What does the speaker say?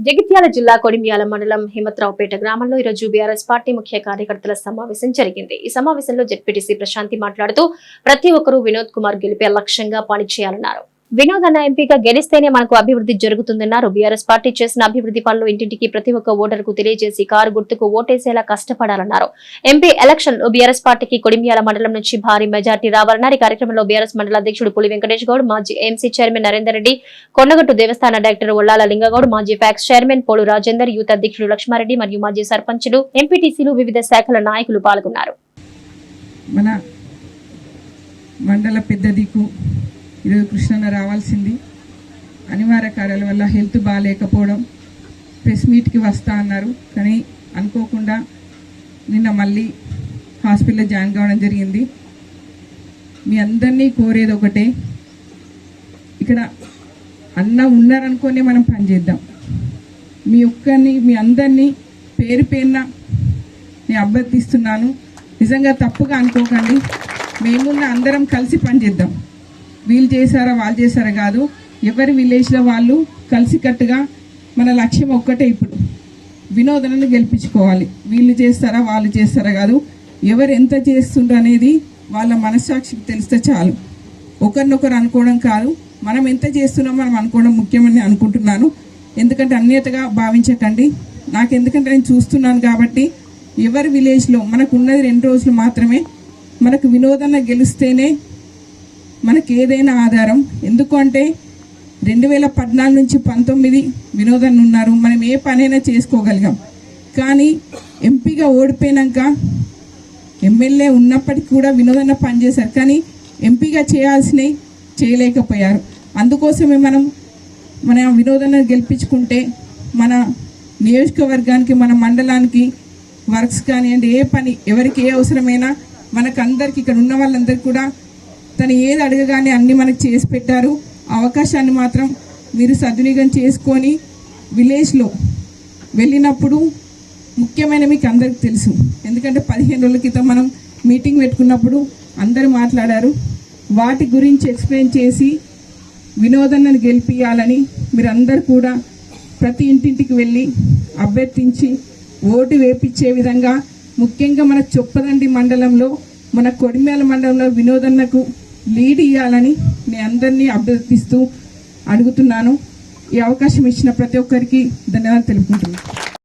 జగిత్యాల జిల్లా కొడిమ్యాల మండలం హిమత్రావుపేట గ్రామంలో ఈరోజు బీఆర్ఎస్ పార్టీ ముఖ్య కార్యకర్తల సమావేశం జరిగింది. ఈ సమావేశంలో జెడ్పీటీసీ ప్రశాంతి మాట్లాడుతూ ప్రతి ఒక్కరూ వినోద్ కుమార్ గెలిపే లక్ష్యంగా పనిచేయాలన్నారు. వినోద్ అన్న ఎంపీగా గెలిస్తేనే మనకు అభివృద్ధి జరుగుతుందన్నారు. బీఆర్ఎస్ పార్టీ చేసిన అభివృద్ధి పనులు ఇంటింటికి ప్రతి ఒక్క ఓటరుకు తెలియజేసి కారు గుర్తుకు ఓటేసేలా కష్టపడాలన్నారు. ఎంపీ ఎలక్షన్ లో బీఆర్ఎస్ పార్టీకి కొడిమ్యాల మండలం నుంచి భారీ మెజార్టీ రావాలన్నారు. ఈ కార్యక్రమంలో బీఆర్ఎస్ మండల అధ్యక్షుడు పులి వెంకటేష్ గౌడ్, మాజీ ఏఎంసీ చైర్మన్ నరేందర్ రెడ్డి, కొండగట్టు దేవస్థాన డైరెక్టర్ ఒల్లాల లింగగౌడ్, మాజీ PACS chairman Polu Rajender, youth అధ్యక్షుడు లక్ష్మారెడ్డి మరియు మాజీ సర్పంచులు, ఎంపీటీసీలు, వివిధ శాఖల నాయకులు పాల్గొన్నారు. మన మండల పెద్ద దిక్కు ఈరోజు కృష్ణన్న రావాల్సింది, అనివార్య కార్యాల వల్ల హెల్త్ బాగాలేకపోవడం ప్రెస్ మీట్కి వస్తా అన్నారు. కానీ అనుకోకుండా నిన్న మళ్ళీ హాస్పిటల్లో జాయిన్ కావడం జరిగింది. మీ అందరినీ కోరేది ఒకటే, ఇక్కడ అన్న ఉన్నారనుకొని మనం పనిచేద్దాం. మీ అందరినీ పేరు పేరున నేను అభ్యర్థిస్తున్నాను. నిజంగా తప్పుగా అనుకోకండి, మేమున్న అందరం కలిసి పనిచేద్దాం. వీళ్ళు చేశారా వాళ్ళు చేశారా కాదు, ఎవరి విలేజ్లో వాళ్ళు కలిసికట్టుగా మన లక్ష్యం ఒక్కటే. ఇప్పుడు వినోదనను గెలిపించుకోవాలి. వీళ్ళు చేస్తారా వాళ్ళు చేస్తారా కాదు, ఎవరు ఎంత చేస్తుండ్రు అనేది వాళ్ళ మనస్సాక్షికి తెలిస్తే చాలు. ఒకరినొకరు అనుకోవడం కాదు, మనం ఎంత చేస్తున్నామో మనం అనుకోవడం ముఖ్యమని అనుకుంటున్నాను. ఎందుకంటే అన్యతగా భావించకండి. ఎందుకంటే నేను చూస్తున్నాను కాబట్టి ఎవరి విలేజ్లో మనకు ఉన్నది 2 రోజులు మాత్రమే. మనకు వినోదన గెలిస్తేనే మనకి ఏదైనా ఆధారం. ఎందుకంటే 2014 నుంచి 19 వినోదన్న ఉన్నారు, మనం ఏ పనైనా చేసుకోగలిగాం. కానీ ఎంపీగా ఓడిపోయినాక ఎమ్మెల్యే ఉన్నప్పటికీ కూడా వినోదన్న పనిచేశారు, కానీ ఎంపీగా చేయాల్సినవి చేయలేకపోయారు. అందుకోసమే మన వినోదన్న గెలిపించుకుంటే మన నియోజకవర్గానికి, మన మండలానికి వర్క్స్ కానివ్వండి, ఏ పని ఎవరికి ఏ అవసరమైనా మనకందరికి ఇక్కడ ఉన్న వాళ్ళందరికీ కూడా తను ఏది అడగగానే అన్నీ మనకు చేసి పెట్టారు. అవకాశాన్ని మాత్రం మీరు సద్వినియోగం చేసుకొని విలేజ్లో వెళ్ళినప్పుడు ముఖ్యమైన మీకు అందరికి తెలుసు. ఎందుకంటే 15 రోజుల క్రితం మనం మీటింగ్ పెట్టుకున్నప్పుడు అందరూ మాట్లాడారు. వాటి గురించి ఎక్స్ప్లెయిన్ చేసి వినోదన్నను గెలిపియాలని మీరందరూ కూడా ప్రతి ఇంటింటికి వెళ్ళి అభ్యర్థించి ఓటు వేపించే విధంగా, ముఖ్యంగా మన చొప్పదండి మండలంలో, మన కొడిమ్యాల మండలంలో వినోదన్నకు లీడ్ ఇవ్వాలని నేను అందరినీ అభ్యర్థిస్తూ అడుగుతున్నాను. ఈ అవకాశం ఇచ్చిన ప్రతి ఒక్కరికి ధన్యవాదాలు తెలుపుకుంటున్నాను.